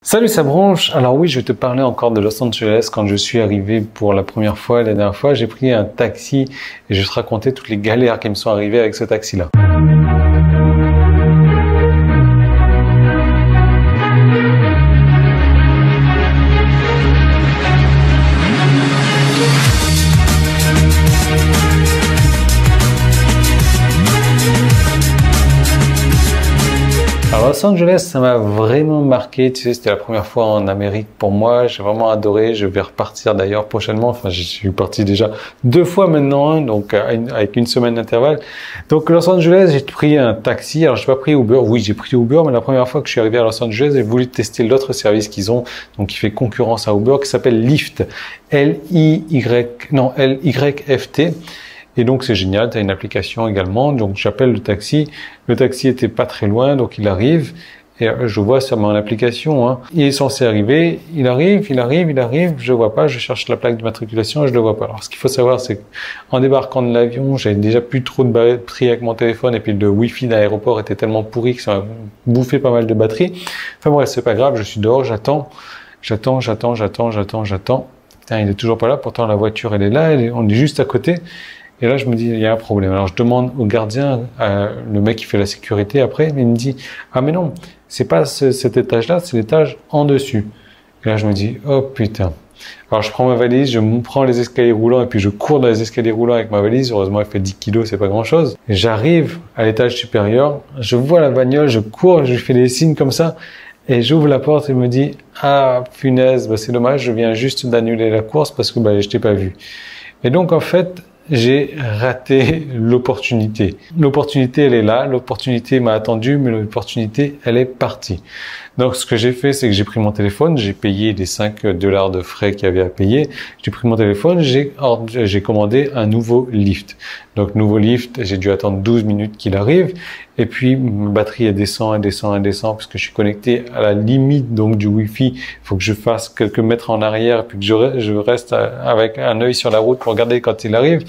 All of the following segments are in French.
Salut ça branche. Alors oui, je vais te parler encore de Los Angeles. Quand je suis arrivé pour la première fois, la dernière fois, j'ai pris un taxi et je vais te raconter toutes les galères qui me sont arrivées avec ce taxi-là. Alors Los Angeles, ça m'a vraiment marqué. Tu sais, c'était la première fois en Amérique pour moi. J'ai vraiment adoré. Je vais repartir d'ailleurs prochainement. Enfin, je suis parti déjà 2 fois maintenant, hein, donc avec une semaine d'intervalle. Donc Los Angeles, j'ai pris un taxi. Alors j'ai pas pris Uber. Oui, j'ai pris Uber, mais la première fois que je suis arrivé à Los Angeles, j'ai voulu tester l'autre service qu'ils ont, donc qui fait concurrence à Uber, qui s'appelle Lyft. Lyft. Et donc c'est génial, tu as une application également, donc j'appelle le taxi était pas très loin, donc il arrive, et je vois sur mon application, hein, il est censé arriver, il arrive, je le vois pas, je cherche la plaque d'immatriculation et je le vois pas. Alors ce qu'il faut savoir, c'est qu'en débarquant de l'avion, j'avais déjà plus trop de batterie avec mon téléphone, et puis le wifi d'aéroport était tellement pourri que ça m'a bouffé pas mal de batterie. Enfin bref, c'est pas grave, je suis dehors, j'attends. Putain, il est toujours pas là, pourtant la voiture elle est là, on est juste à côté. Et là, je me dis, il y a un problème. Alors, je demande au gardien, le mec qui fait la sécurité après, il me dit, ah mais non, c'est pas cet étage-là, c'est l'étage en dessus. Et là, je me dis, oh putain. Alors, je prends ma valise, je prends les escaliers roulants et puis je cours dans les escaliers roulants avec ma valise. Heureusement, elle fait 10 kilos, c'est pas grand-chose. J'arrive à l'étage supérieur, je vois la bagnole, je cours, je fais des signes comme ça. Et j'ouvre la porte et me dit, ah punaise, bah, c'est dommage, je viens juste d'annuler la course parce que bah, je t'ai pas vu. Et donc, en fait, j'ai raté l'opportunité. L'opportunité, elle est là. L'opportunité m'a attendu, mais l'opportunité, elle est partie. Donc, ce que j'ai fait, c'est que j'ai pris mon téléphone, j'ai payé les $5 de frais qu'il y avait à payer. J'ai pris mon téléphone, j'ai commandé un nouveau Lyft. Donc, nouveau Lyft, j'ai dû attendre 12 minutes qu'il arrive. Et puis, ma batterie, elle descend, parce que je suis connecté à la limite, donc, du Wi-Fi. Il faut que je fasse quelques mètres en arrière, et puis que je reste avec un œil sur la route pour regarder quand il arrive.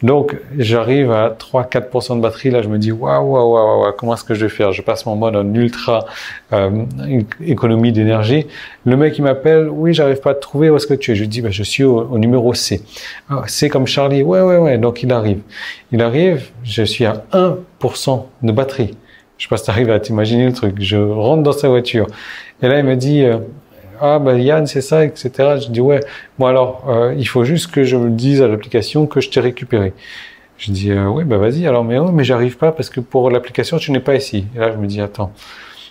Donc, j'arrive à 3-4% de batterie. Là, je me dis, waouh, comment est-ce que je vais faire? Je passe mon mode en ultra économie d'énergie. Le mec, il m'appelle, oui, j'arrive pas à te trouver. Où est-ce que tu es? Je lui dis, bah, je suis au numéro C. Ah, C comme Charlie. Ouais. Donc, il arrive. Je suis à 1% de batterie. Je sais pas si t'arrives à t'imaginer le truc. Je rentre dans sa voiture. Et là, il me dit, ah ben Yann, c'est ça, etc. Je dis ouais. Bon alors, il faut juste que je me dise à l'application que je t'ai récupéré. Je dis ouais, bah vas-y. Alors mais j'arrive pas parce que pour l'application tu n'es pas ici. Et là je me dis attends,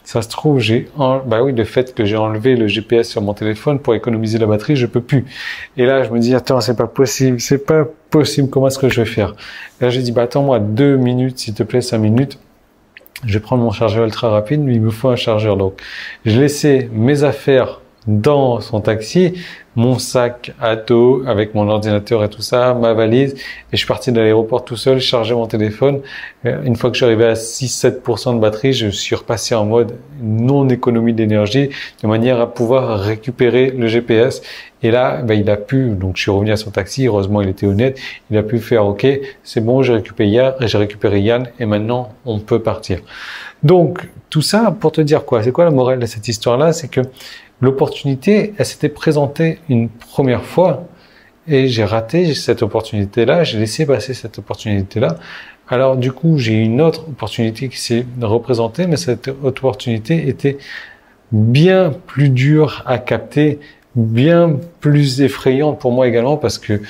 ça se trouve bah oui, le fait que j'ai enlevé le GPS sur mon téléphone pour économiser la batterie, je peux plus. Et là je me dis attends, c'est pas possible. Comment est-ce que je vais faire? Et là j'ai dit bah attends-moi 2 minutes s'il te plaît, 5 minutes. Je vais prendre mon chargeur ultra rapide, mais il me faut un chargeur. Donc je laissais mes affaires dans son taxi, mon sac à dos avec mon ordinateur et tout ça, ma valise, et je suis parti de l'aéroport tout seul, charger mon téléphone. Une fois que je suis arrivé à 6-7% de batterie, je suis repassé en mode non économie d'énergie, de manière à pouvoir récupérer le GPS. Et là, ben, il a pu, donc je suis revenu à son taxi, heureusement il était honnête, il a pu faire ok, c'est bon, j'ai récupéré Yann, et maintenant on peut partir. Donc, tout ça pour te dire quoi? C'est quoi la morale de cette histoire-là? C'est que l'opportunité, elle s'était présentée une première fois et j'ai raté cette opportunité-là, j'ai laissé passer cette opportunité-là. Alors du coup, j'ai une autre opportunité qui s'est représentée, mais cette opportunité était bien plus dure à capter, bien plus effrayante pour moi également parce que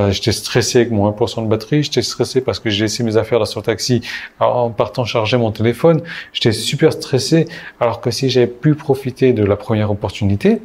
j'étais stressé avec mon 1% de batterie, j'étais stressé parce que j'ai laissé mes affaires dans son taxi en partant charger mon téléphone, j'étais super stressé alors que si j'avais pu profiter de la première opportunité,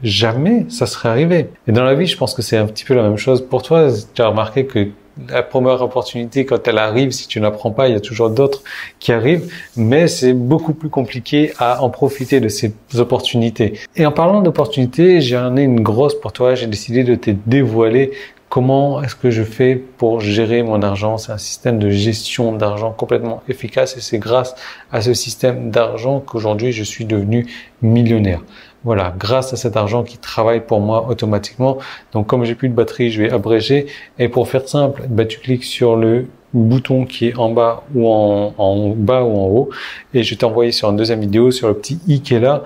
jamais ça serait arrivé. Et dans la vie, je pense que c'est un petit peu la même chose pour toi. Tu as remarqué que la première opportunité, quand elle arrive, si tu ne la prends pas, il y a toujours d'autres qui arrivent, mais c'est beaucoup plus compliqué à en profiter de ces opportunités. Et en parlant d'opportunités, j'en ai une grosse pour toi, j'ai décidé de te dévoiler comment est-ce que je fais pour gérer mon argent. C'est un système de gestion d'argent complètement efficace et c'est grâce à ce système d'argent qu'aujourd'hui je suis devenu millionnaire. Voilà, grâce à cet argent qui travaille pour moi automatiquement. Donc comme j'ai plus de batterie, je vais abréger. Et pour faire simple, tu cliques sur le bouton qui est en bas ou en bas ou en haut. Et je vais t'envoyer sur une deuxième vidéo sur le petit i qui est là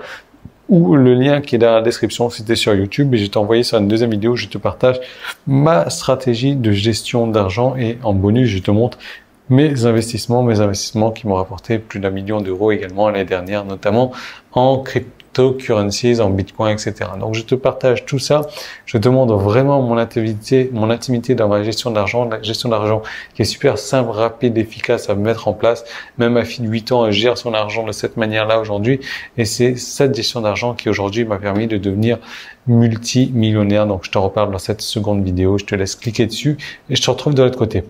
ou le lien qui est dans la description si tu es sur YouTube. Et je vais t'envoyer sur une deuxième vidéo où je te partage ma stratégie de gestion d'argent. Et en bonus, je te montre mes investissements qui m'ont rapporté plus d'1 million d'euros également l'année dernière, notamment en cryptocurrencies, en bitcoin, etc. Donc, je te partage tout ça. Je te montre vraiment mon intimité dans ma gestion d'argent, la gestion d'argent qui est super simple, rapide, efficace à mettre en place. Même ma fille de 8 ans, elle gère son argent de cette manière-là aujourd'hui. Et c'est cette gestion d'argent qui aujourd'hui m'a permis de devenir multimillionnaire. Donc, je te reparle dans cette seconde vidéo. Je te laisse cliquer dessus et je te retrouve de l'autre côté.